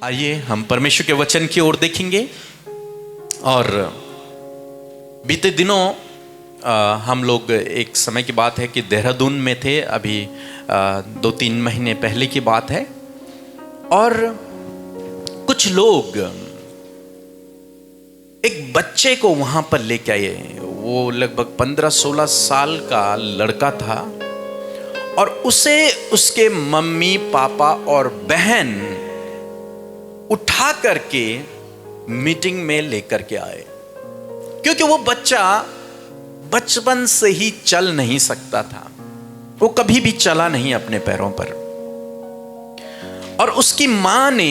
आइए हम परमेश्वर के वचन की ओर देखेंगे। और बीते दिनों हम लोग, एक समय की बात है कि देहरादून में थे, अभी 2-3 महीने पहले की बात है। और कुछ लोग एक बच्चे को वहां पर लेके आए। वो लगभग 15-16 साल का लड़का था और उसे उसके मम्मी पापा और बहन उठा करके मीटिंग में लेकर के आए, क्योंकि वो बच्चा बचपन से ही चल नहीं सकता था। वो कभी भी चला नहीं अपने पैरों पर। और उसकी मां ने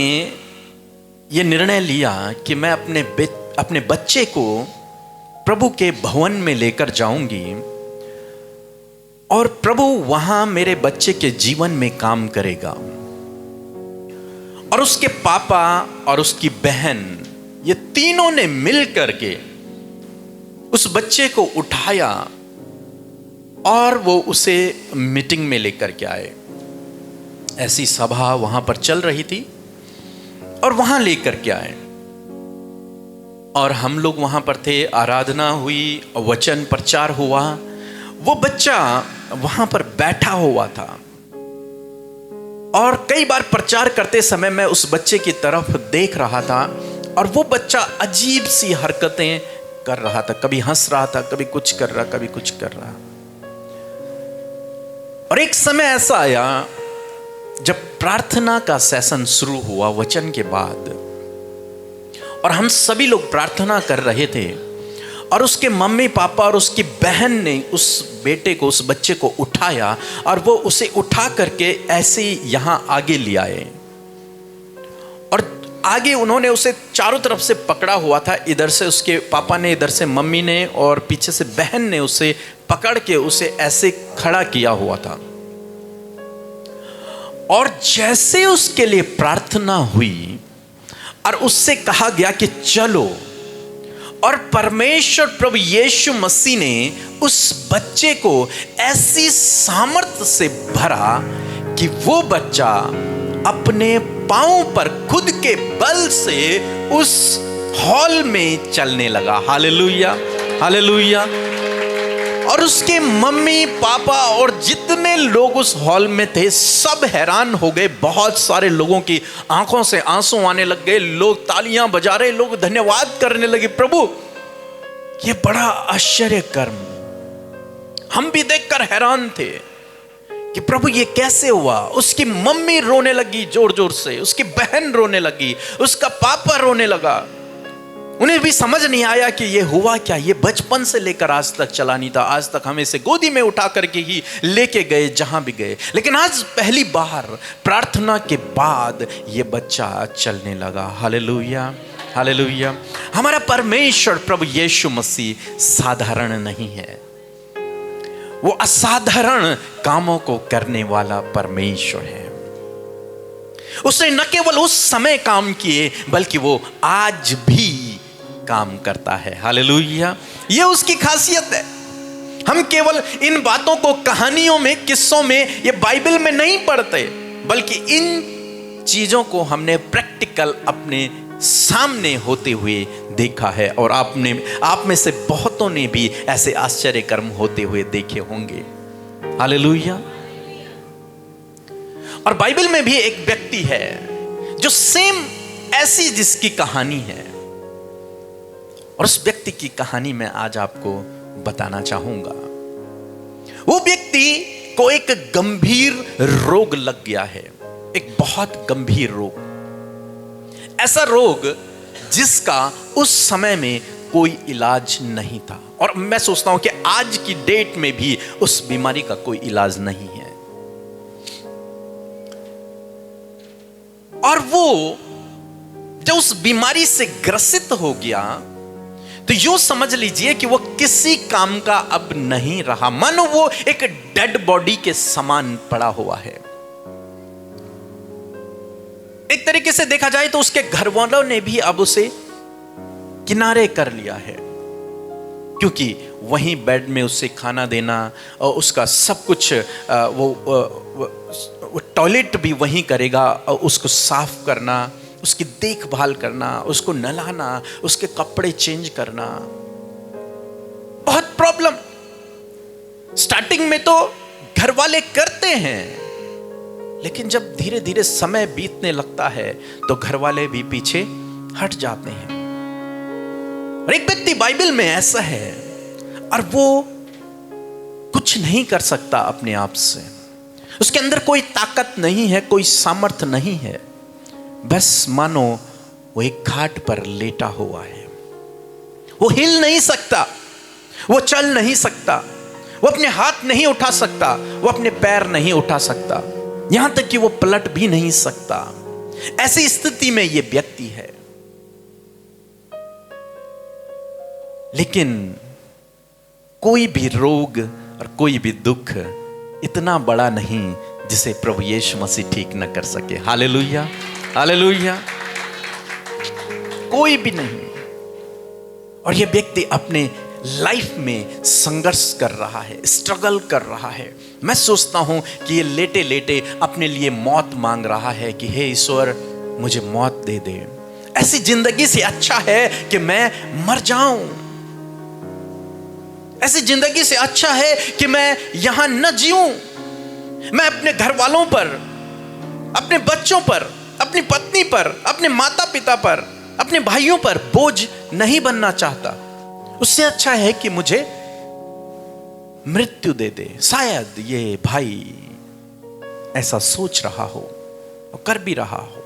यह निर्णय लिया कि मैं अपने बच्चे को प्रभु के भवन में लेकर जाऊंगी और प्रभु वहां मेरे बच्चे के जीवन में काम करेगा। और उसके पापा और उसकी बहन, ये तीनों ने मिल करके उस बच्चे को उठाया और वो उसे मीटिंग में लेकर के आए। ऐसी सभा वहां पर चल रही थी और वहां लेकर के आए। और हम लोग वहां पर थे, आराधना हुई, वचन प्रचार हुआ। वो बच्चा वहां पर बैठा हुआ था और कई बार प्रचार करते समय मैं उस बच्चे की तरफ देख रहा था और वो बच्चा अजीब सी हरकतें कर रहा था। कभी हंस रहा था, कभी कुछ कर रहा, कभी कुछ कर रहा। और एक समय ऐसा आया जब प्रार्थना का सेशन शुरू हुआ वचन के बाद, और हम सभी लोग प्रार्थना कर रहे थे और उसके मम्मी पापा और उसकी बहन ने उस बेटे को, उस बच्चे को उठाया और वो उसे उठा करके ऐसे यहां आगे ले आए। और आगे उन्होंने उसे चारों तरफ से पकड़ा हुआ था। इधर से उसके पापा ने, इधर से मम्मी ने और पीछे से बहन ने उसे पकड़ के उसे ऐसे खड़ा किया हुआ था। और जैसे उसके लिए प्रार्थना हुई और उससे कहा गया कि चलो, और परमेश्वर प्रभु यीशु मसीह ने उस बच्चे को ऐसी सामर्थ्य से भरा कि वो बच्चा अपने पांव पर खुद के बल से उस हॉल में चलने लगा। Hallelujah, hallelujah. और उसके मम्मी पापा और जितने लोग उस हॉल में थे सब हैरान हो गए। बहुत सारे लोगों की आंखों से आंसू आने लग गए। लोग तालियां बजा रहे, लोग धन्यवाद करने लगे, प्रभु ये बड़ा आश्चर्य कर्म। हम भी देखकर हैरान थे कि प्रभु ये कैसे हुआ। उसकी मम्मी रोने लगी जोर जोर से, उसकी बहन रोने लगी, उसका पापा रोने लगा। उन्हें भी समझ नहीं आया कि ये हुआ क्या। ये बचपन से लेकर आज तक चला नहीं था। आज तक हमें इसे गोदी में उठा करके ही लेके गए जहां भी गए, लेकिन आज पहली बार प्रार्थना के बाद ये बच्चा चलने लगा। Hallelujah, hallelujah. हमारा परमेश्वर प्रभु यीशु मसीह साधारण नहीं है। वो असाधारण कामों को करने वाला परमेश्वर है। उसने न केवल उस समय काम किए बल्कि वो आज भी काम करता है। हालेलुया। ये उसकी खासियत है। हम केवल इन बातों को कहानियों में, किस्सों में, ये बाइबल में नहीं पढ़ते, बल्कि इन चीजों को हमने प्रैक्टिकल अपने सामने होते हुए देखा है। और आप में से बहुतों ने भी ऐसे आश्चर्य कर्म होते हुए देखे होंगे। हालेलुया। और बाइबल में भी एक व्यक्ति है जो सेम ऐसी जिसकी कहानी है, और उस व्यक्ति की कहानी मैं आज आपको बताना चाहूंगा। वो व्यक्ति को एक गंभीर रोग लग गया है, एक बहुत गंभीर रोग। ऐसा रोग जिसका उस समय में कोई इलाज नहीं था। और मैं सोचता हूं कि आज की डेट में भी उस बीमारी का कोई इलाज नहीं है। और वो जब उस बीमारी से ग्रसित हो गया तो यूं समझ लीजिए कि वो किसी काम का अब नहीं रहा। मानो वो एक डेड बॉडी के समान पड़ा हुआ है। एक तरीके से देखा जाए तो उसके घर वालों ने भी अब उसे किनारे कर लिया है, क्योंकि वहीं बेड में उसे खाना देना और उसका सब कुछ वो टॉयलेट भी वहीं करेगा और उसको साफ करना, उसकी देखभाल करना, उसको नहलाना, उसके कपड़े चेंज करना, बहुत प्रॉब्लम। स्टार्टिंग में तो घर वाले करते हैं, लेकिन जब धीरे धीरे समय बीतने लगता है तो घर वाले भी पीछे हट जाते हैं। और एक व्यक्ति बाइबल में ऐसा है, और वो कुछ नहीं कर सकता अपने आप से, उसके अंदर कोई ताकत नहीं है, कोई सामर्थ्य नहीं है, बस मानो वो एक घाट पर लेटा हुआ है। वो हिल नहीं सकता, वो चल नहीं सकता, वो अपने हाथ नहीं उठा सकता, वो अपने पैर नहीं उठा सकता, यहां तक कि वो पलट भी नहीं सकता। ऐसी स्थिति में ये व्यक्ति है। लेकिन कोई भी रोग और कोई भी दुख इतना बड़ा नहीं जिसे प्रभु यीशु मसीह ठीक न कर सके। Hallelujah, hallelujah. कोई भी नहीं। और यह व्यक्ति अपने लाइफ में संघर्ष कर रहा है, स्ट्रगल कर रहा है। मैं सोचता हूं कि ये लेटे लेटे अपने लिए मौत मांग रहा है कि हे ईश्वर, मुझे मौत दे दे। ऐसी जिंदगी से अच्छा है कि मैं मर जाऊं। ऐसी जिंदगी से अच्छा है कि मैं यहां न जीऊं। मैं अपने घर वालों पर, अपने बच्चों पर, अपनी पत्नी पर, अपने माता पिता पर, अपने भाइयों पर बोझ नहीं बनना चाहता। उससे अच्छा है कि मुझे मृत्यु दे दे। शायद ये भाई ऐसा सोच रहा हो और कर भी रहा हो।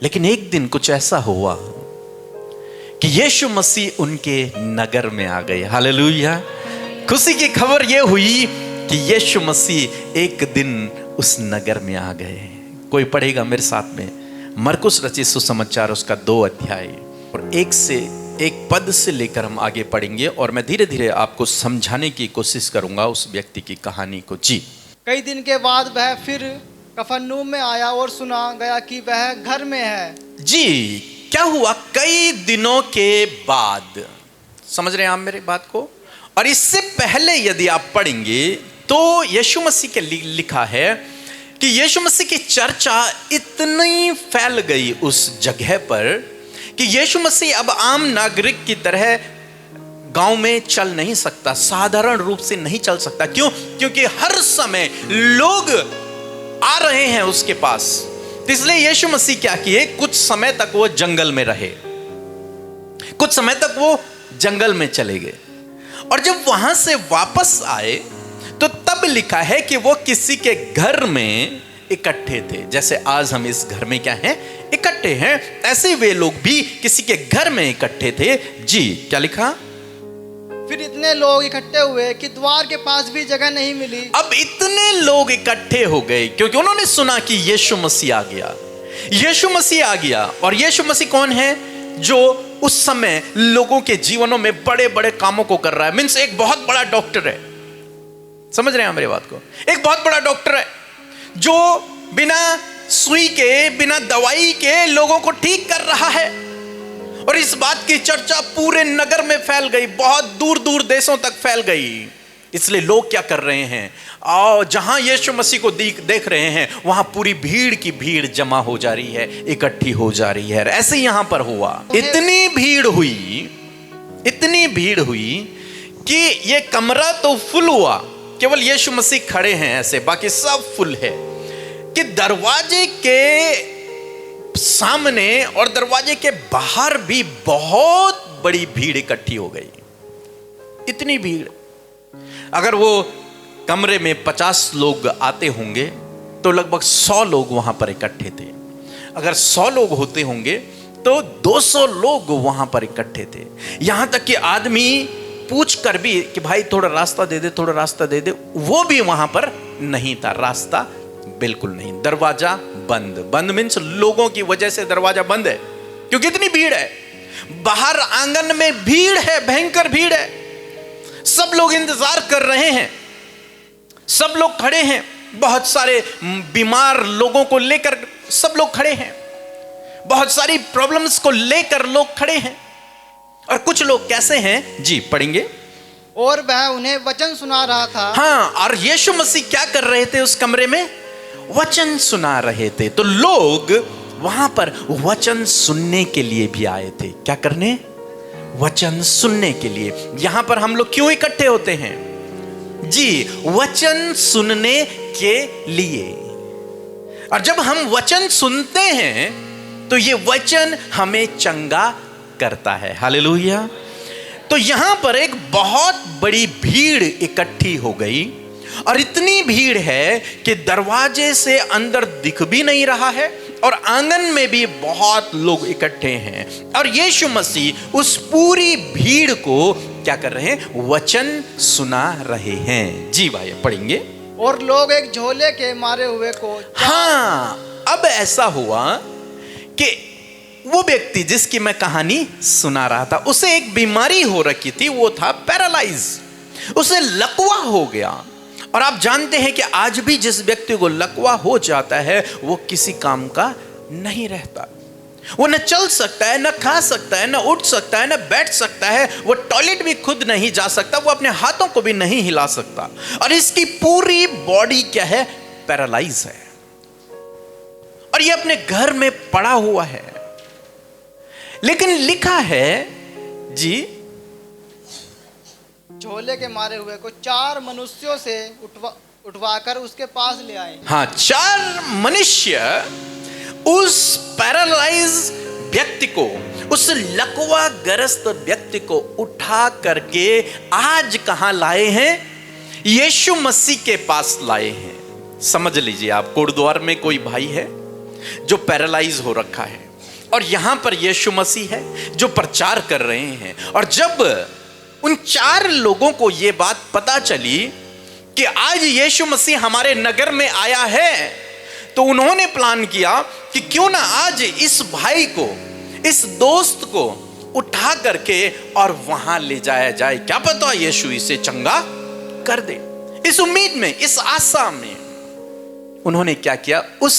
लेकिन एक दिन कुछ ऐसा हुआ कि यीशु मसीह उनके नगर में आ गए। हालेलुया। खुशी की खबर यह हुई कि यीशु मसीह एक दिन उस नगर में आ गए। कोई पढ़ेगा मेरे साथ में मरकुस रचित सुसमाचार उसका 2 अध्याय और 1 से 1 पद से लेकर हम आगे पढ़ेंगे, और मैं धीरे धीरे आपको समझाने की कोशिश करूंगा उस व्यक्ति की कहानी को। जी। कई दिन के बाद वह फिर कफरनहूम में आया और सुना गया कि वह घर में है। जी, क्या हुआ? कई दिनों के बाद। समझ रहे हैं आप मेरी बात को? और इससे पहले यदि आप पढ़ेंगे तो यीशु मसीह के लिखा है कि यीशु मसीह की चर्चा इतनी फैल गई उस जगह पर कि यीशु मसीह अब आम नागरिक की तरह गांव में चल नहीं सकता, साधारण रूप से नहीं चल सकता। क्यों? क्योंकि हर समय लोग आ रहे हैं उसके पास। इसलिए यीशु मसीह क्या किए, कुछ समय तक वो जंगल में रहे, कुछ समय तक वो जंगल में चले गए। और जब वहां से वापस आए तो तब लिखा है कि वो किसी के घर में इकट्ठे थे। जैसे आज हम इस घर में क्या हैं, इकट्ठे हैं, ऐसे वे लोग भी किसी के घर में इकट्ठे थे। जी, क्या लिखा? फिर इतने लोग इकट्ठे हुए कि द्वार के पास भी जगह नहीं मिली। अब इतने लोग इकट्ठे हो गए क्योंकि उन्होंने सुना कि यीशु मसीह आ गया। यीशु मसीह आ गया। और यीशु मसीह कौन है? जो उस समय लोगों के जीवनों में बड़े बड़े कामों को कर रहा है। मीन्स एक बहुत बड़ा डॉक्टर है। समझ रहे हैं मेरी बात को? एक बहुत बड़ा डॉक्टर है जो बिना सुई के, बिना दवाई के लोगों को ठीक कर रहा है। और इस बात की चर्चा पूरे नगर में फैल गई, बहुत दूर दूर देशों तक फैल गई। इसलिए लोग क्या कर रहे हैं, और जहां यीशु मसीह को देख रहे हैं वहां पूरी भीड़ की भीड़ जमा हो जा रही है, इकट्ठी हो जा रही है। ऐसे यहां पर हुआ। इतनी भीड़ हुई कि ये कमरा तो फुल हुआ, केवल यीशु मसीह खड़े हैं ऐसे, बाकी सब फुल है। कि दरवाजे के सामने और दरवाजे के बाहर भी बहुत बड़ी भीड़ इकट्ठी हो गई। इतनी भीड़, अगर वो कमरे में 50 लोग आते होंगे तो लगभग 100 लोग वहां पर इकट्ठे थे। अगर 100 लोग होते होंगे तो 200 लोग वहां पर इकट्ठे थे। यहां तक कि आदमी पूछ कर भी कि भाई थोड़ा रास्ता दे दे, थोड़ा रास्ता दे दे, वो भी वहां पर नहीं था। रास्ता बिल्कुल नहीं, दरवाजा बंद। बंद मीन्स लोगों की वजह से दरवाजा बंद है क्योंकि इतनी भीड़ है। बाहर आंगन में भीड़ है, भयंकर भीड़ है। सब लोग इंतजार कर रहे हैं, सब लोग खड़े हैं। बहुत सारे बीमार लोगों को लेकर सब लोग खड़े हैं, बहुत सारी प्रॉब्लम्स को लेकर लोग खड़े हैं। और कुछ लोग कैसे हैं? जी, पढ़ेंगे। और वह उन्हें वचन सुना रहा था। हाँ, और यीशु मसीह क्या कर रहे थे उस कमरे में? वचन सुना रहे थे। तो लोग वहां पर वचन सुनने के लिए भी आए थे। क्या करने? वचन सुनने के लिए। यहां पर हम लोग क्यों इकट्ठे होते हैं जी? वचन सुनने के लिए। और जब हम वचन सुनते हैं तो ये वचन हमें चंगा करता है। हालेलुया। तो यहां पर एक बहुत बड़ी भीड़ इकट्ठी हो गई, और इतनी भीड़ है कि दरवाजे से अंदर दिख भी नहीं रहा है, और आंगन में भी बहुत लोग इकट्ठे हैं। और यीशु मसीह उस पूरी भीड़ को क्या कर रहे हैं? वचन सुना रहे हैं। जी भाई पढ़ेंगे। और लोग एक झोले के मारे हुए को, हाँ, अब ऐसा हुआ कि वो व्यक्ति जिसकी मैं कहानी सुना रहा था, उसे एक बीमारी हो रखी थी, वो था पैरालाइज। उसे लकवा हो गया। और आप जानते हैं कि आज भी जिस व्यक्ति को लकवा हो जाता है वो किसी काम का नहीं रहता। वो न चल सकता है, न खा सकता है, न उठ सकता है, न बैठ सकता है। वो टॉयलेट भी खुद नहीं जा सकता, वो अपने हाथों को भी नहीं हिला सकता। और इसकी पूरी बॉडी क्या है? पैरालाइज है। और ये अपने घर में पड़ा हुआ है। लेकिन लिखा है जी, झोले के मारे हुए को 4 मनुष्यों से उठवाकर उसके पास ले आए। हाँ, 4 मनुष्य उस पैरालाइज व्यक्ति को, उस लकवा ग्रस्त व्यक्ति को उठा करके आज कहां लाए हैं? यीशु मसीह के पास लाए हैं। समझ लीजिए, आप कोटद्वार में कोई भाई है जो पैरालाइज हो रखा है, और यहां पर यीशु मसीह है जो प्रचार कर रहे हैं। और जब उन 4 लोगों को यह बात पता चली कि आज यीशु मसीह हमारे नगर में आया है, तो उन्होंने प्लान किया कि क्यों ना आज इस भाई को, इस दोस्त को उठा करके और वहां ले जाया जाए। क्या पता यीशु इसे चंगा कर दे। इस उम्मीद में, इस आशा में उन्होंने क्या किया? उस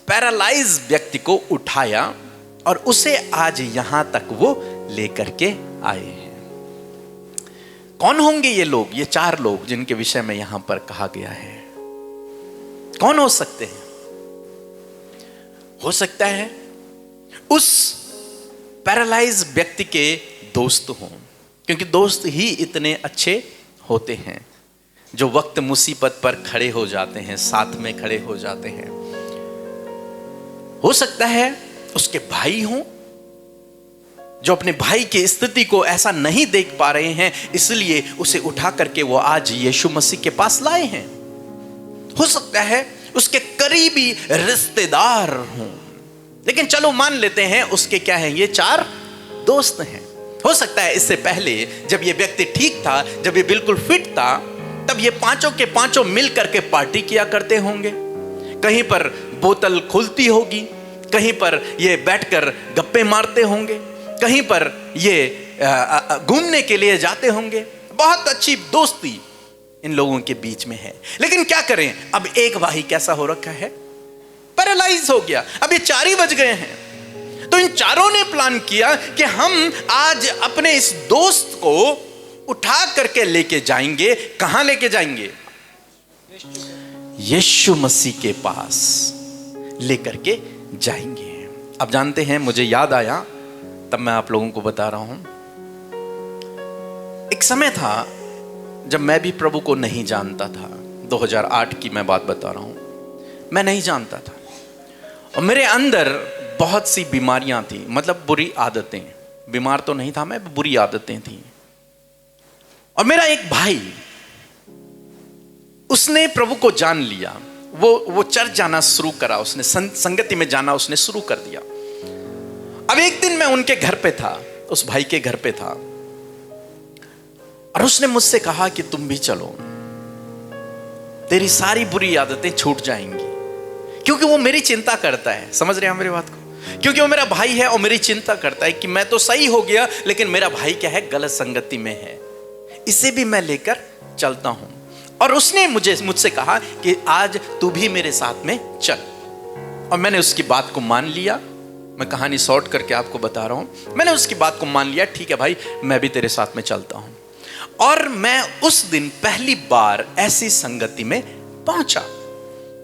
पैरालाइज व्यक्ति को उठाया और उसे आज यहां तक वो लेकर के आए हैं। कौन होंगे ये लोग? ये 4 लोग जिनके विषय में यहां पर कहा गया है, कौन हो सकते हैं? हो सकता है उस पैरालाइज व्यक्ति के दोस्त हों, क्योंकि दोस्त ही इतने अच्छे होते हैं जो वक्त मुसीबत पर खड़े हो जाते हैं, साथ में खड़े हो जाते हैं। हो सकता है उसके भाई हों जो अपने भाई की स्थिति को ऐसा नहीं देख पा रहे हैं, इसलिए उसे उठा करके वो आज यीशु मसीह के पास लाए हैं। हो सकता है उसके करीबी रिश्तेदार हों, लेकिन चलो मान लेते हैं उसके क्या हैं? ये 4 दोस्त हैं। हो सकता है इससे पहले जब ये व्यक्ति ठीक था, जब ये बिल्कुल फिट था, तब ये 5 के 5 मिल करके पार्टी किया करते होंगे। कहीं पर बोतल खुलती होगी, कहीं पर ये बैठकर गप्पे मारते होंगे, कहीं पर ये घूमने के लिए जाते होंगे। बहुत अच्छी दोस्ती इन लोगों के बीच में है। लेकिन क्या करें, अब एक भाई कैसा हो रखा है? पैरालाइज हो गया। अब ये 4 ही बज गए हैं। तो इन 4 ने प्लान किया कि हम आज अपने इस दोस्त को उठा करके लेके जाएंगे। कहां लेके जाएंगे? यीशु मसीह के पास लेकर के जाएंगे। अब जानते हैं, मुझे याद आया तब मैं आप लोगों को बता रहा हूं। एक समय था जब मैं भी प्रभु को नहीं जानता था। 2008 की मैं बात बता रहा हूं। मैं नहीं जानता था और मेरे अंदर बहुत सी बीमारियां थी, मतलब बुरी आदतें। बीमार तो नहीं था मैं, बुरी आदतें थी। और मेरा एक भाई, उसने प्रभु को जान लिया। वो चर्च जाना शुरू करा, उसने संगति में जाना उसने शुरू कर दिया। अब एक दिन मैं उनके घर पे था, उस भाई के घर पे था, और उसने मुझसे कहा कि तुम भी चलो, तेरी सारी बुरी आदतें छूट जाएंगी। क्योंकि वो मेरी चिंता करता है। समझ रहे हैं मेरी बात को? क्योंकि वो मेरा भाई है और मेरी चिंता करता है कि मैं तो सही हो गया, लेकिन मेरा भाई क्या है? गलत संगति में है। इसे भी मैं लेकर चलता हूं। और उसने मुझसे कहा कि आज तू भी मेरे साथ में चल। और मैंने उसकी बात को मान लिया। मैं कहानी शॉर्ट करके आपको बता रहा हूं। मैंने उसकी बात को मान लिया, ठीक है भाई, मैं भी तेरे साथ में चलता हूं। और मैं उस दिन पहली बार ऐसी संगति में पहुंचा।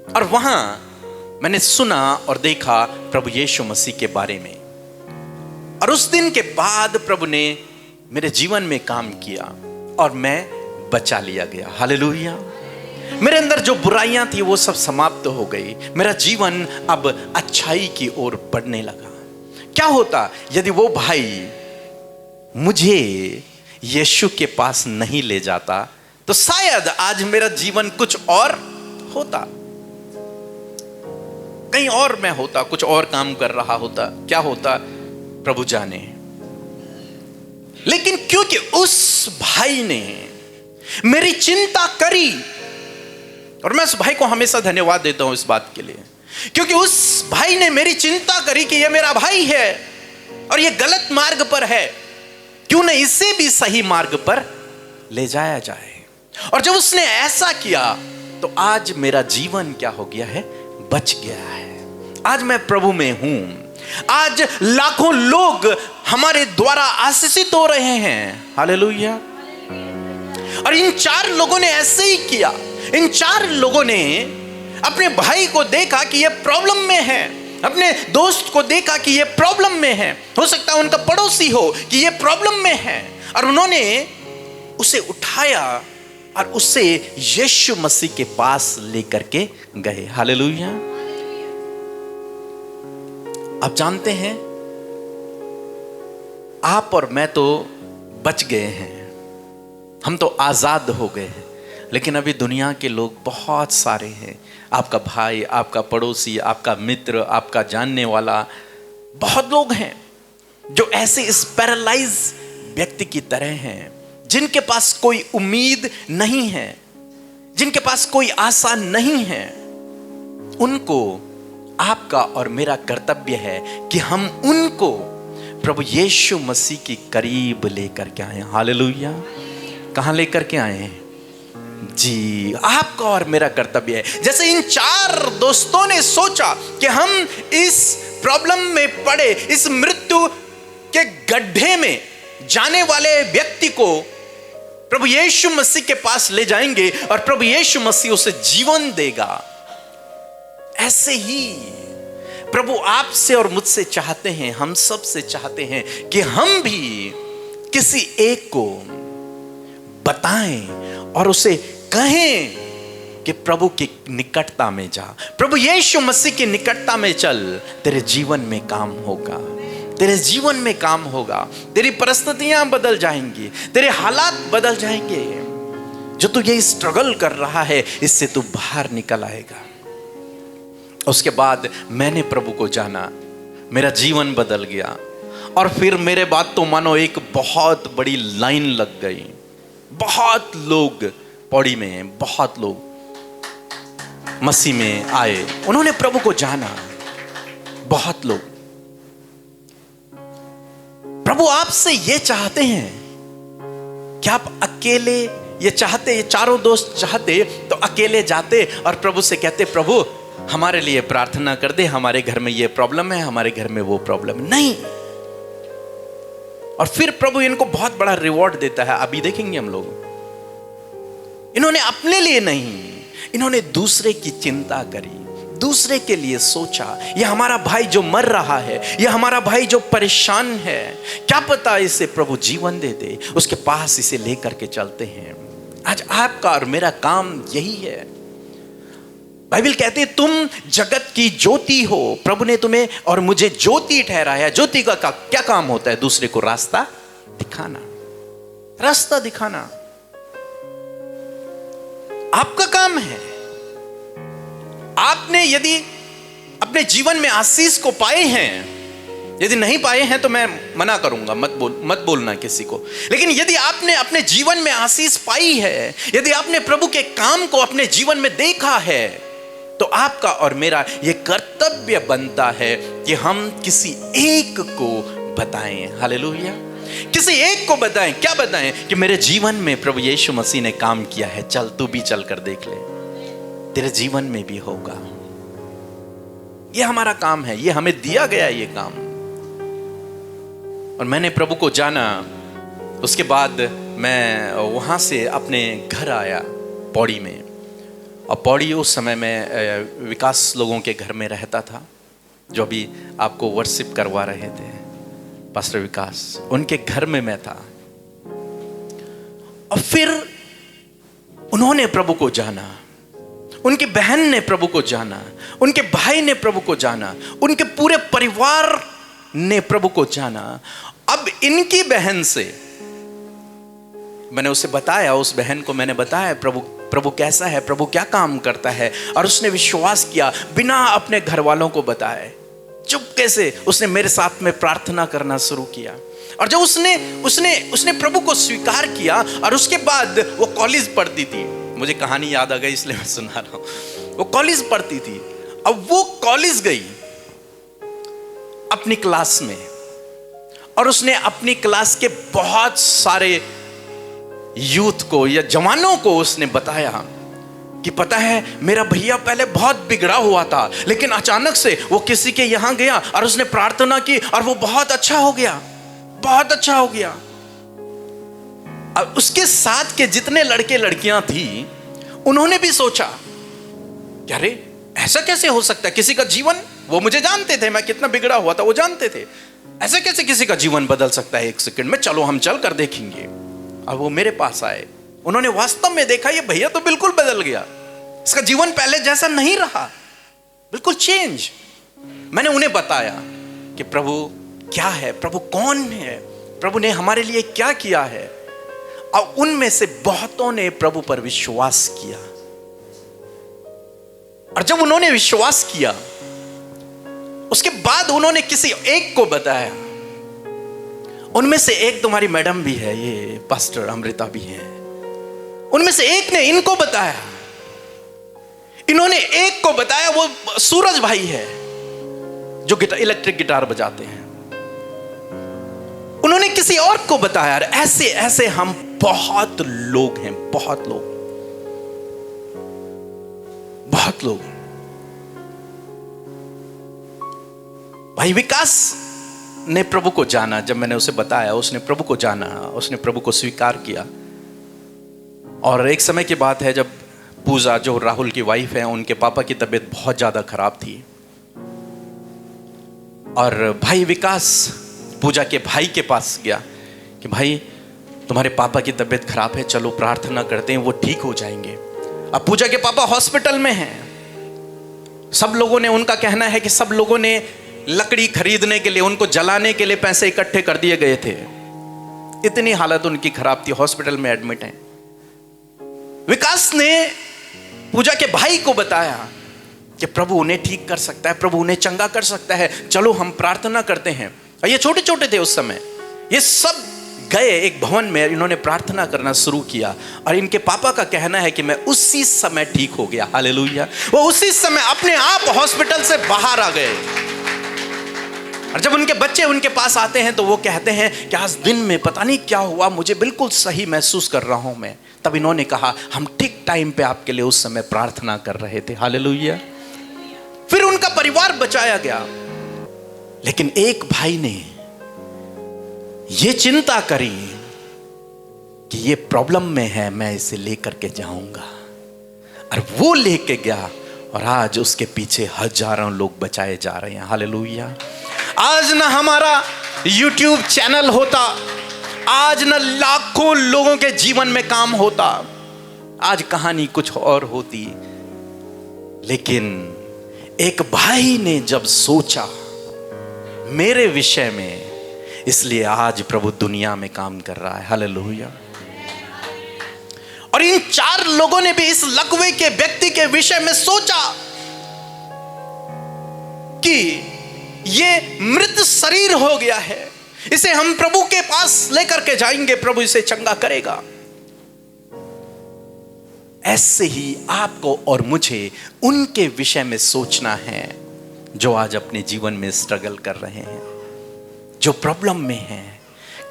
और वहां मैंने सुना और देखा प्रभु यीशु मसीह के बारे में। और उस दिन के बाद प्रभु ने मेरे जीवन में काम किया और मैं बचा लिया गया। हालेलुया। मेरे अंदर जो बुराइयां थी वो सब समाप्त हो गई। मेरा जीवन अब अच्छाई की ओर बढ़ने लगा। क्या होता यदि वो भाई मुझे यीशु के पास नहीं ले जाता, तो शायद आज मेरा जीवन कुछ और होता, कहीं और मैं होता, कुछ और काम कर रहा होता, क्या होता प्रभु जाने। लेकिन क्योंकि उस भाई ने मेरी चिंता करी, और मैं उस भाई को हमेशा धन्यवाद देता हूं इस बात के लिए, क्योंकि उस भाई ने मेरी चिंता करी कि यह मेरा भाई है और यह गलत मार्ग पर है, क्यों न इसे भी सही मार्ग पर ले जाया जाए। और जब उसने ऐसा किया तो आज मेरा जीवन क्या हो गया है, बच गया है। आज मैं प्रभु में हूं। आज लाखों लोग हमारे द्वारा आशीषित हो रहे हैं। हालेलुया। और इन 4 लोगों ने ऐसे ही किया। इन 4 लोगों ने अपने भाई को देखा कि यह प्रॉब्लम में है, अपने दोस्त को देखा कि यह प्रॉब्लम में है, हो सकता है उनका पड़ोसी हो कि यह प्रॉब्लम में है, और उन्होंने उसे उठाया और उसे यीशु मसीह के पास लेकर के गए। हालेलुया। आप जानते हैं, आप और मैं तो बच गए हैं, हम तो आजाद हो गए हैं, लेकिन अभी दुनिया के लोग बहुत सारे हैं। आपका भाई, आपका पड़ोसी, आपका मित्र, आपका जानने वाला, बहुत लोग हैं जो ऐसे इस पैरालाइज व्यक्ति की तरह हैं, जिनके पास कोई उम्मीद नहीं है, जिनके पास कोई आशा नहीं है। उनको आपका और मेरा कर्तव्य है कि हम उनको प्रभु यीशु मसीह के करीब लेकर के आए। हालेलुया। कहां लेकर के आए हैं जी? आपका और मेरा कर्तव्य है। जैसे इन 4 दोस्तों ने सोचा कि हम इस प्रॉब्लम में पड़े, इस मृत्यु के गड्ढे में जाने वाले व्यक्ति को प्रभु यीशु मसीह के पास ले जाएंगे और प्रभु यीशु मसीह उसे जीवन देगा। ऐसे ही प्रभु आपसे और मुझसे चाहते हैं, हम सब से चाहते हैं कि हम भी किसी एक को बताएं और उसे कहें कि प्रभु की निकटता में जा, प्रभु यीशु मसीह की निकटता में चल, तेरे जीवन में काम होगा, तेरे जीवन में काम होगा, तेरी परिस्थितियां बदल जाएंगी, तेरे हालात बदल जाएंगे। जो तू ये स्ट्रगल कर रहा है, इससे तू बाहर निकल आएगा। उसके बाद मैंने प्रभु को जाना, मेरा जीवन बदल गया, और फिर मेरे बाद तो मानो एक बहुत बड़ी लाइन लग गई। बहुत लोग पौड़ी में, बहुत लोग मसीह में आए, उन्होंने प्रभु को जाना। बहुत लोग। प्रभु आपसे ये चाहते हैं कि आप अकेले, ये चाहते, ये 4 दोस्त चाहते तो अकेले जाते और प्रभु से कहते, प्रभु हमारे लिए प्रार्थना कर दे, हमारे घर में ये प्रॉब्लम है, हमारे घर में वो प्रॉब्लम। नहीं। और फिर प्रभु इनको बहुत बड़ा रिवॉर्ड देता है। अभी देखेंगे हम लोग। इन्होंने अपने लिए नहीं, इन्होंने दूसरे की चिंता करी, दूसरे के लिए सोचा। यह हमारा भाई जो मर रहा है, यह हमारा भाई जो परेशान है, क्या पता इसे प्रभु जीवन दे दे, उसके पास इसे लेकर के चलते हैं। आज आपका और मेरा काम यही है। बाइबल कहते है तुम जगत की ज्योति हो। प्रभु ने तुम्हें और मुझे ज्योति ठहराया। ज्योति का क्या काम होता है? दूसरे को रास्ता दिखाना, रास्ता दिखाना आपका काम है। आपने यदि अपने जीवन में आशीष को पाए हैं, यदि नहीं पाए हैं तो मैं मना करूंगा, मत बोलना किसी को। लेकिन यदि आपने अपने जीवन में आशीष पाई है, यदि आपने प्रभु के काम को अपने जीवन में देखा है, तो आपका और मेरा यह कर्तव्य बनता है कि हम किसी एक को बताएं। हालेलुया। किसी एक को बताएं। क्या बताएं? कि मेरे जीवन में प्रभु यीशु मसीह ने काम किया है, चल तू भी चल कर देख ले, तेरे जीवन में भी होगा। यह हमारा काम है, यह हमें दिया गया ये काम। और मैंने प्रभु को जाना। उसके बाद मैं वहां से अपने घर आया पौड़ी में, और पौड़ी उस समय में विकास लोगों के घर में रहता था, जो अभी आपको वर्शिप करवा रहे थे पास्टर विकास, उनके घर में मैं था। और फिर उन्होंने प्रभु को जाना, उनकी बहन ने प्रभु को जाना, उनके भाई ने प्रभु को जाना, उनके पूरे परिवार ने प्रभु को जाना। अब इनकी बहन से मैंने उसे बताया, उस बहन को मैंने बताया प्रभु कैसा है, प्रभु क्या काम करता है, और उसने विश्वास किया बिना अपने घर वालों को बताए। चुपके से उसने मेरे साथ में प्रार्थना करना शुरू किया। और जब उसने प्रभु को स्वीकार किया, और उसके बाद वो कॉलेज पढ़ती थी, मुझे कहानी याद आ गई इसलिए मैं सुना रहा हूं। वो कॉलेज पढ़ती थी। अब वो कॉलेज गई अपनी क्लास में, और उसने अपनी क्लास के बहुत सारे यूथ को या जवानों को उसने बताया कि पता है मेरा भैया पहले बहुत बिगड़ा हुआ था, लेकिन अचानक से वो किसी के यहां गया और उसने प्रार्थना की और वो बहुत अच्छा हो गया, बहुत अच्छा हो गया। अब उसके साथ के जितने लड़के लड़कियां थी, उन्होंने भी सोचा कि अरे ऐसा कैसे हो सकता है, किसी का जीवन, वो मुझे जानते थे मैं कितना बिगड़ा हुआ था, वो जानते थे, ऐसे कैसे किसी का जीवन बदल सकता है एक सेकंड में, चलो हम चल कर देखेंगे। और वो मेरे पास आए, उन्होंने वास्तव में देखा ये भैया तो बिल्कुल बदल गया, इसका जीवन पहले जैसा नहीं रहा, बिल्कुल चेंज। मैंने उन्हें बताया कि प्रभु क्या है, प्रभु कौन है, प्रभु ने हमारे लिए क्या किया है। और उनमें से बहुतों ने प्रभु पर विश्वास किया। और जब उन्होंने विश्वास किया, उसके बाद उन्होंने किसी एक को बताया। उनमें से एक तुम्हारी मैडम भी है, ये पास्टर अमृता भी है, उनमें से एक ने इनको बताया, इन्होंने एक को बताया, वो सूरज भाई है जो इलेक्ट्रिक गिटार बजाते हैं, उन्होंने किसी और को बताया। ऐसे ऐसे हम बहुत लोग हैं, बहुत लोग। भाई विकास ने प्रभु को जाना। जब मैंने उसे बताया, उसने प्रभु को जाना, उसने प्रभु को स्वीकार किया। और एक समय की बात है जब पूजा, जो राहुल की वाइफ है, उनके पापा की तबीयत बहुत ज्यादा खराब थी, और भाई विकास पूजा के भाई के पास गया कि भाई तुम्हारे पापा की तबीयत खराब है, चलो प्रार्थना करते हैं, वो ठीक हो जाएंगे। अब पूजा के पापा हॉस्पिटल में हैं। सब लोगों ने, उनका कहना है कि सब लोगों ने लकड़ी खरीदने के लिए, उनको जलाने के लिए पैसे इकट्ठे कर दिए गए थे, इतनी हालत उनकी खराब थी, हॉस्पिटल में एडमिट हैं। विकास ने पूजा के भाई को बताया कि प्रभु उन्हें ठीक कर सकता है, प्रभु उन्हें चंगा कर सकता है, चलो हम प्रार्थना करते हैं। और ये छोटे छोटे थे उस समय, ये सब गए एक भवन में, इन्होंने प्रार्थना करना शुरू किया। और इनके पापा का कहना है कि मैं उसी समय ठीक हो गया। हालेलुया। वो उसी समय अपने आप हॉस्पिटल से बाहर आ गए। और जब उनके बच्चे उनके पास आते हैं तो वो कहते हैं कि आज दिन में पता नहीं क्या हुआ, मुझे बिल्कुल सही महसूस कर रहा हूं मैं। तब इन्होंने कहा हम ठीक टाइम पे आपके लिए उस समय प्रार्थना कर रहे थे। हालेलुया। फिर उनका परिवार बचाया गया। लेकिन एक भाई ने ये चिंता करी कि ये प्रॉब्लम में है, मैं इसे लेकर के जाऊंगा, और वो लेके गया, और आज उसके पीछे हजारों लोग बचाए जा रहे हैं। हालेलुया। आज ना हमारा YouTube चैनल होता, आज ना लाखों लोगों के जीवन में काम होता, आज कहानी कुछ और होती। लेकिन एक भाई ने जब सोचा मेरे विषय में, इसलिए आज प्रभु दुनिया में काम कर रहा है। हालेलुया। और इन 4 लोगों ने भी इस लकवे के व्यक्ति के विषय में सोचा कि ये मृत शरीर हो गया है, इसे हम प्रभु के पास लेकर के जाएंगे, प्रभु इसे चंगा करेगा। ऐसे ही आपको और मुझे उनके विषय में सोचना है जो आज अपने जीवन में स्ट्रगल कर रहे हैं, जो प्रॉब्लम में हैं।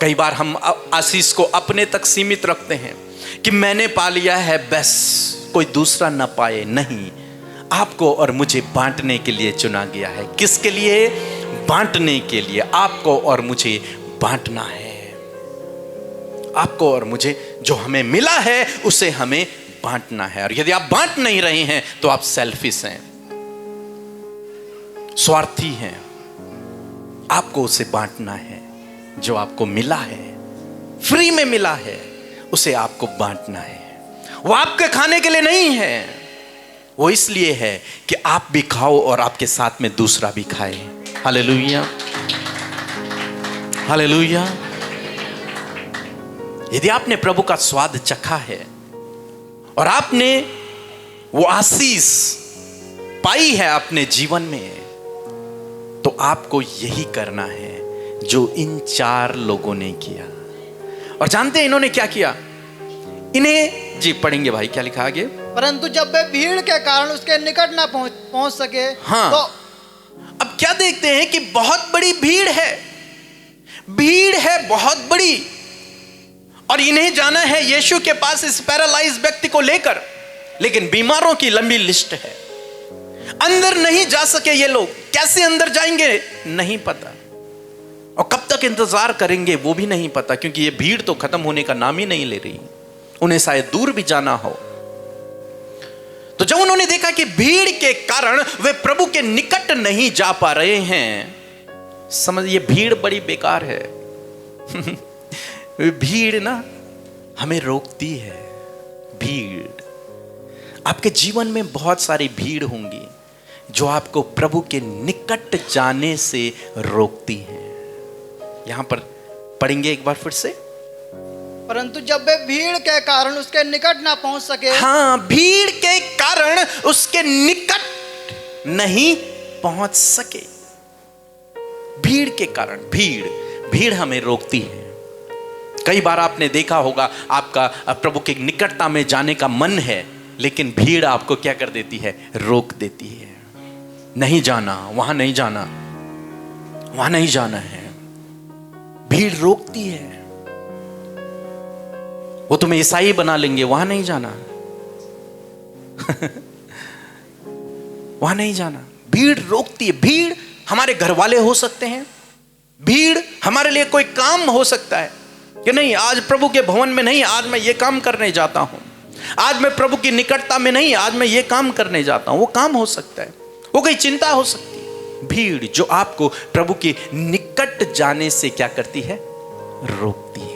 कई बार हम आशीष को अपने तक सीमित रखते हैं कि मैंने पा लिया है, बस कोई दूसरा ना पाए। नहीं, आपको और मुझे बांटने के लिए चुना गया है। किसके लिए? बांटने के लिए। आपको और मुझे बांटना है। आपको और मुझे जो हमें मिला है उसे हमें बांटना है। और यदि आप बांट नहीं रहे हैं तो आप सेल्फिश हैं, स्वार्थी हैं। आपको उसे बांटना है। जो आपको मिला है, फ्री में मिला है, उसे आपको बांटना है। वो आपके खाने के लिए नहीं है, वो इसलिए है कि आप भी खाओ और आपके साथ में दूसरा भी खाए। Hallelujah, hallelujah. यदि आपने प्रभु का स्वाद चखा है और आपने वो आशीष पाई है अपने जीवन में, तो आपको यही करना है जो इन 4 लोगों ने किया। और जानते हैं इन्होंने क्या किया? इन्हें जी पढ़ेंगे भाई, क्या लिखा आगे? परंतु जब वे भीड़ के कारण उसके निकट ना पहुंच सके, हाँ, तो अब क्या देखते हैं कि बहुत बड़ी भीड़ है, भीड़ है बहुत बड़ी, और इन्हें जाना है यीशु के पास इस पैरालाइज व्यक्ति को लेकर। लेकिन बीमारों की लंबी लिस्ट है, अंदर नहीं जा सके ये लोग। कैसे अंदर जाएंगे नहीं पता, और कब तक इंतजार करेंगे वो भी नहीं पता, क्योंकि ये भीड़ तो खत्म होने का नाम ही नहीं ले रही। उन्हें शायद दूर भी जाना हो। तो जब उन्होंने देखा कि भीड़ के कारण वे प्रभु के निकट नहीं जा पा रहे हैं, समझिए भीड़ बड़ी बेकार है। भीड़ ना हमें रोकती है। भीड़, आपके जीवन में बहुत सारी भीड़ होंगी जो आपको प्रभु के निकट जाने से रोकती है। यहां पर पढ़ेंगे एक बार फिर से। परंतु जब वे भीड़ के कारण उसके निकट ना पहुंच सके, हाँ, भीड़ के कारण उसके निकट नहीं पहुंच सके। भीड़ के कारण, भीड़ हमें रोकती है। कई बार आपने देखा होगा, आपका प्रभु के निकटता में जाने का मन है, लेकिन भीड़ आपको क्या कर देती है? रोक देती है। नहीं जाना, वहां नहीं जाना, वहां नहीं जाना है। भीड़ रोकती है। वो तुम्हें ईसाई बना लेंगे, वहां नहीं जाना। वहां नहीं जाना। भीड़ रोकती है। भीड़ हमारे घर वाले हो सकते हैं, भीड़ हमारे लिए कोई काम हो सकता है कि नहीं, आज प्रभु के भवन में नहीं, आज मैं ये काम करने जाता हूं, आज मैं प्रभु की निकटता में नहीं, आज मैं ये काम करने जाता हूं। वो काम हो सकता है, वो कोई चिंता हो सकती है। भीड़ जो आपको प्रभु के निकट जाने से क्या करती है? रोकती है।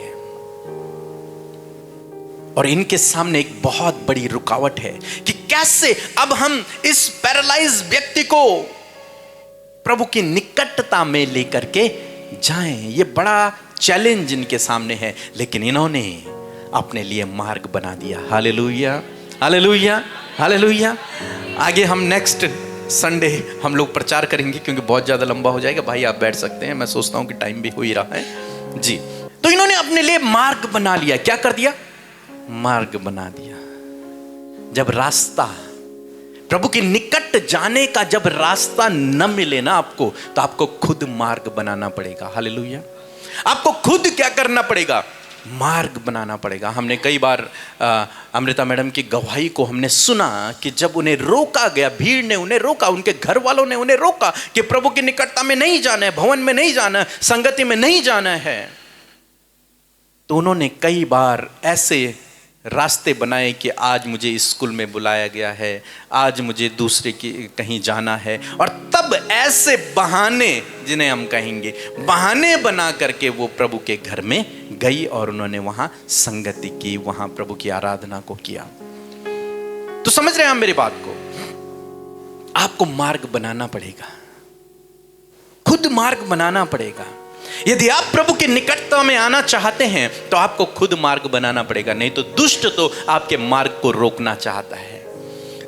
और इनके सामने एक बहुत बड़ी रुकावट है कि कैसे अब हम इस पैरालाइज व्यक्ति को प्रभु की निकटता में लेकर के जाएं। ये बड़ा चैलेंज इनके सामने है, लेकिन इन्होंने अपने लिए मार्ग बना दिया। Hallelujah, hallelujah, hallelujah. आगे हम नेक्स्ट संडे हम लोग प्रचार करेंगे, क्योंकि बहुत ज्यादा लंबा हो जाएगा। भाई आप बैठ सकते हैं, मैं सोचता हूं कि टाइम भी हो ही रहा है जी। तो इन्होंने अपने लिए मार्ग बना लिया। क्या कर दिया? मार्ग बना दिया। जब रास्ता, प्रभु के निकट जाने का जब रास्ता न मिले ना आपको, तो आपको खुद मार्ग बनाना पड़ेगा। हालेलुया। आपको खुद क्या करना पड़ेगा? मार्ग बनाना पड़ेगा। हमने कई बार अमृता मैडम की गवाही को हमने सुना कि जब उन्हें रोका गया, भीड़ ने उन्हें रोका, उनके घर वालों ने उन्हें रोका कि प्रभु की निकटता में नहीं जाना है, भवन में नहीं जाना, संगति में नहीं जाना है, तो उन्होंने कई बार ऐसे रास्ते बनाए कि आज मुझे स्कूल में बुलाया गया है, आज मुझे दूसरे की कहीं जाना है, और तब ऐसे बहाने, जिन्हें हम कहेंगे बहाने बना करके वो प्रभु के घर में गई और उन्होंने वहां संगति की, वहां प्रभु की आराधना को किया। तो समझ रहे हैं हम मेरी बात को? आपको मार्ग बनाना पड़ेगा, खुद मार्ग बनाना पड़ेगा। यदि आप प्रभु की निकटता में आना चाहते हैं तो आपको खुद मार्ग बनाना पड़ेगा, नहीं तो दुष्ट तो आपके मार्ग को रोकना चाहता है।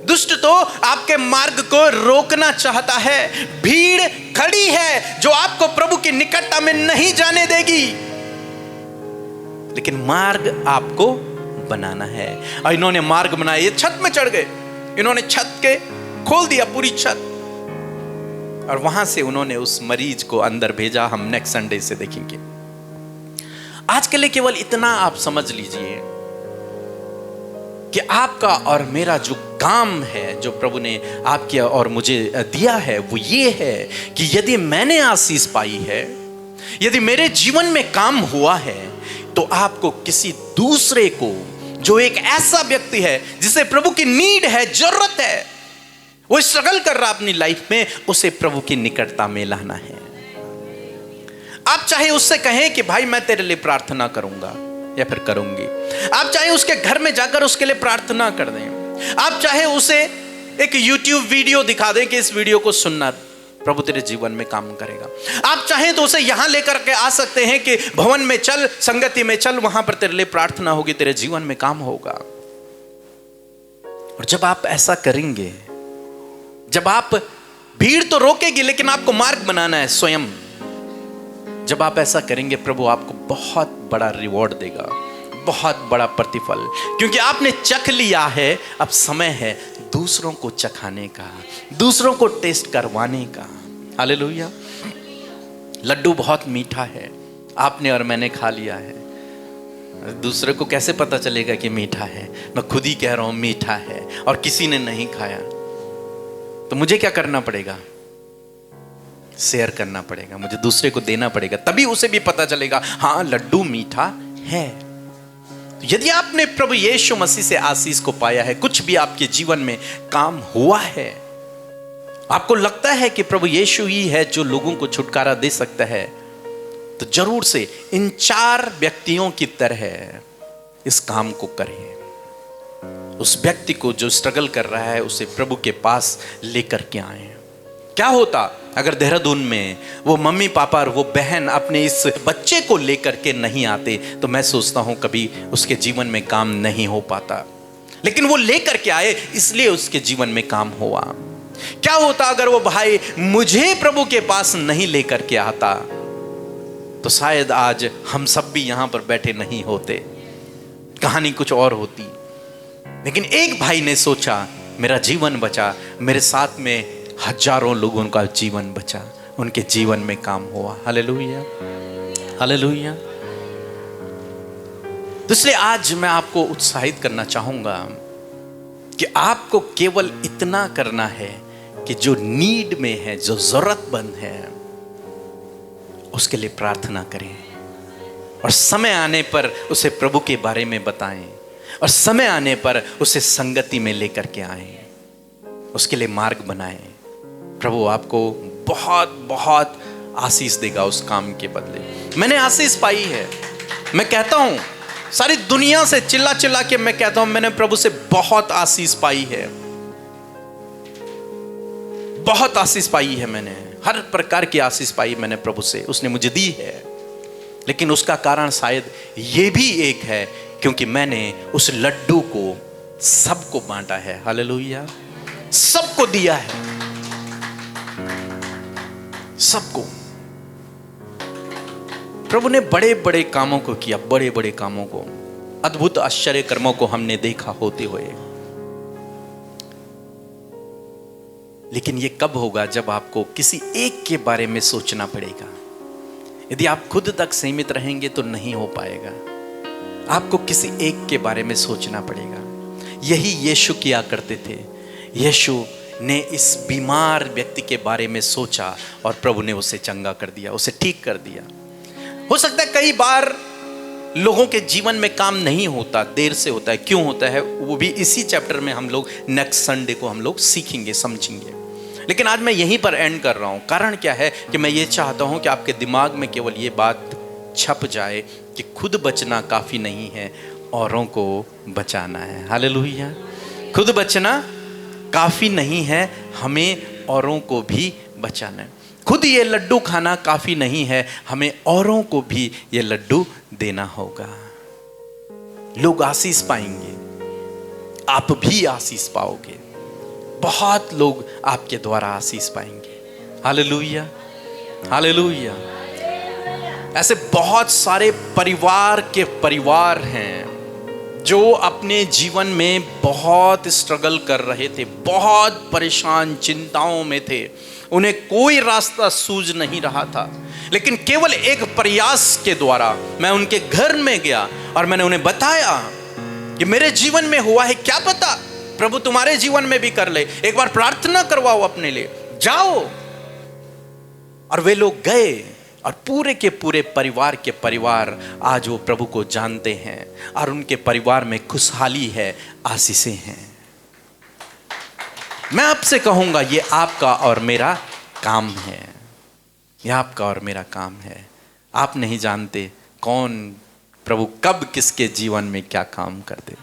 दुष्ट तो आपके मार्ग को रोकना चाहता है। भीड़ खड़ी है जो आपको प्रभु की निकटता में नहीं जाने देगी, लेकिन मार्ग आपको बनाना है। और इन्होंने मार्ग बनाया। ये छत में चढ़ गए, इन्होंने छत के खोल दिया, पूरी छत, और वहां से उन्होंने उस मरीज को अंदर भेजा। हम नेक्स्ट संडे से देखेंगे। आज के लिए केवल इतना आप समझ लीजिए कि आपका और मेरा जो काम है, जो प्रभु ने आपके और मुझे दिया है, वो ये है कि यदि मैंने आशीष पाई है, यदि मेरे जीवन में काम हुआ है, तो आपको किसी दूसरे को जो एक ऐसा व्यक्ति है जिसे प्रभु की नीड है, जरूरत है, वो स्ट्रगल कर रहा अपनी लाइफ में, उसे प्रभु की निकटता में लाना है। आप चाहे उससे कहें कि भाई मैं तेरे लिए प्रार्थना करूंगा या फिर करूंगी, आप चाहे उसके घर में जाकर उसके लिए प्रार्थना कर दें, आप चाहे उसे एक YouTube वीडियो दिखा दें कि इस वीडियो को सुनना, प्रभु तेरे जीवन में काम करेगा। आप चाहें तो उसे यहां लेकर के आ सकते हैं कि भवन में चल, संगति में चल, वहां पर तेरे लिए प्रार्थना होगी, तेरे जीवन में काम होगा। और जब आप ऐसा करेंगे, जब आप, भीड़ तो रोकेगी लेकिन आपको मार्ग बनाना है स्वयं, जब आप ऐसा करेंगे प्रभु आपको बहुत बड़ा रिवॉर्ड देगा, बहुत बड़ा प्रतिफल, क्योंकि आपने चख लिया है। अब समय है दूसरों को चखाने का, दूसरों को टेस्ट करवाने का। हालेलुया। लड्डू बहुत मीठा है, आपने और मैंने खा लिया है। दूसरे को कैसे पता चलेगा कि मीठा है? मैं खुद ही कह रहा हूं मीठा है और किसी ने नहीं खाया, तो मुझे क्या करना पड़ेगा? शेयर करना पड़ेगा, मुझे दूसरे को देना पड़ेगा, तभी उसे भी पता चलेगा हाँ लड्डू मीठा है। तो यदि आपने प्रभु यीशु मसीह से आशीष को पाया है, कुछ भी आपके जीवन में काम हुआ है, आपको लगता है कि प्रभु यीशु ही है जो लोगों को छुटकारा दे सकता है, तो जरूर से इन 4 व्यक्तियों की तरह इस काम को करें। उस व्यक्ति को जो स्ट्रगल कर रहा है उसे प्रभु के पास लेकर के आए। क्या होता अगर देहरादून में वो मम्मी पापा और वो बहन अपने इस बच्चे को लेकर के नहीं आते, तो मैं सोचता हूं कभी उसके जीवन में काम नहीं हो पाता। लेकिन वो लेकर के आए, इसलिए उसके जीवन में काम हुआ। क्या होता अगर वो भाई मुझे प्रभु के पास नहीं लेकर के आता, तो शायद आज हम सब भी यहां पर बैठे नहीं होते, कहानी कुछ और होती। लेकिन एक भाई ने सोचा मेरा जीवन बचा, मेरे साथ में हजारों लोगों का जीवन बचा, उनके जीवन में काम हुआ। Hallelujah, hallelujah. तो इसलिए आज मैं आपको उत्साहित करना चाहूंगा कि आपको केवल इतना करना है कि जो नीड में है, जो जरूरतमंद है, उसके लिए प्रार्थना करें और समय आने पर उसे प्रभु के बारे में बताएं और समय आने पर उसे संगति में लेकर के आएं, उसके लिए मार्ग बनाएं। प्रभु आपको बहुत बहुत आशीष देगा उस काम के बदले। मैंने आशीष पाई है, मैं कहता हूं सारी दुनिया से चिल्ला चिल्ला के मैं कहता हूं मैंने प्रभु से बहुत आशीष पाई है, बहुत आशीष पाई है। मैंने हर प्रकार की आशीष पाई मैंने प्रभु से, उसने मुझे दी है। लेकिन उसका कारण शायद ये भी एक है क्योंकि मैंने उस लड्डू को सबको बांटा है। हालेलुया, सबको दिया है, सबको। प्रभु ने बड़े बड़े कामों को किया, बड़े बड़े कामों को, अद्भुत आश्चर्य कर्मों को हमने देखा होते हुए। लेकिन ये कब होगा? जब आपको किसी एक के बारे में सोचना पड़ेगा। यदि आप खुद तक सीमित रहेंगे तो नहीं हो पाएगा, आपको किसी एक के बारे में सोचना पड़ेगा। यही यीशु किया करते थे। यीशु ने इस बीमार व्यक्ति के बारे में सोचा और प्रभु ने उसे चंगा कर दिया, उसे ठीक कर दिया। हो सकता है कई बार लोगों के जीवन में काम नहीं होता, देर से होता है। क्यों होता है वो भी इसी चैप्टर में हम लोग नेक्स्ट संडे को हम लोग सीखेंगे, समझेंगे। लेकिन आज मैं यहीं पर एंड कर रहा हूं। कारण क्या है कि मैं ये चाहता हूं कि आपके दिमाग में केवल ये बात छप जाए कि खुद बचना काफी नहीं है, औरों को बचाना है। हालेलुया। खुद बचना काफी नहीं है, हमें औरों को भी बचाना है। खुद ये लड्डू खाना काफी नहीं है, हमें औरों को भी ये लड्डू देना होगा। लोग आशीष पाएंगे, आप भी आशीष पाओगे, बहुत लोग आपके द्वारा आशीष पाएंगे। Hallelujah, hallelujah. ऐसे बहुत सारे परिवार के परिवार हैं जो अपने जीवन में बहुत स्ट्रगल कर रहे थे, बहुत परेशान, चिंताओं में थे, उन्हें कोई रास्ता सूझ नहीं रहा था। लेकिन केवल एक प्रयास के द्वारा मैं उनके घर में गया और मैंने उन्हें बताया कि मेरे जीवन में हुआ है, क्या पता प्रभु तुम्हारे जीवन में भी कर ले, एक बार प्रार्थना करवाओ अपने लिए, जाओ। और वे लोग गए, और पूरे के पूरे परिवार के परिवार आज वो प्रभु को जानते हैं और उनके परिवार में खुशहाली है, आशीषें हैं। मैं आपसे कहूंगा ये आपका और मेरा काम है, यह आपका और मेरा काम है। आप नहीं जानते कौन प्रभु कब किसके जीवन में क्या काम कर दे।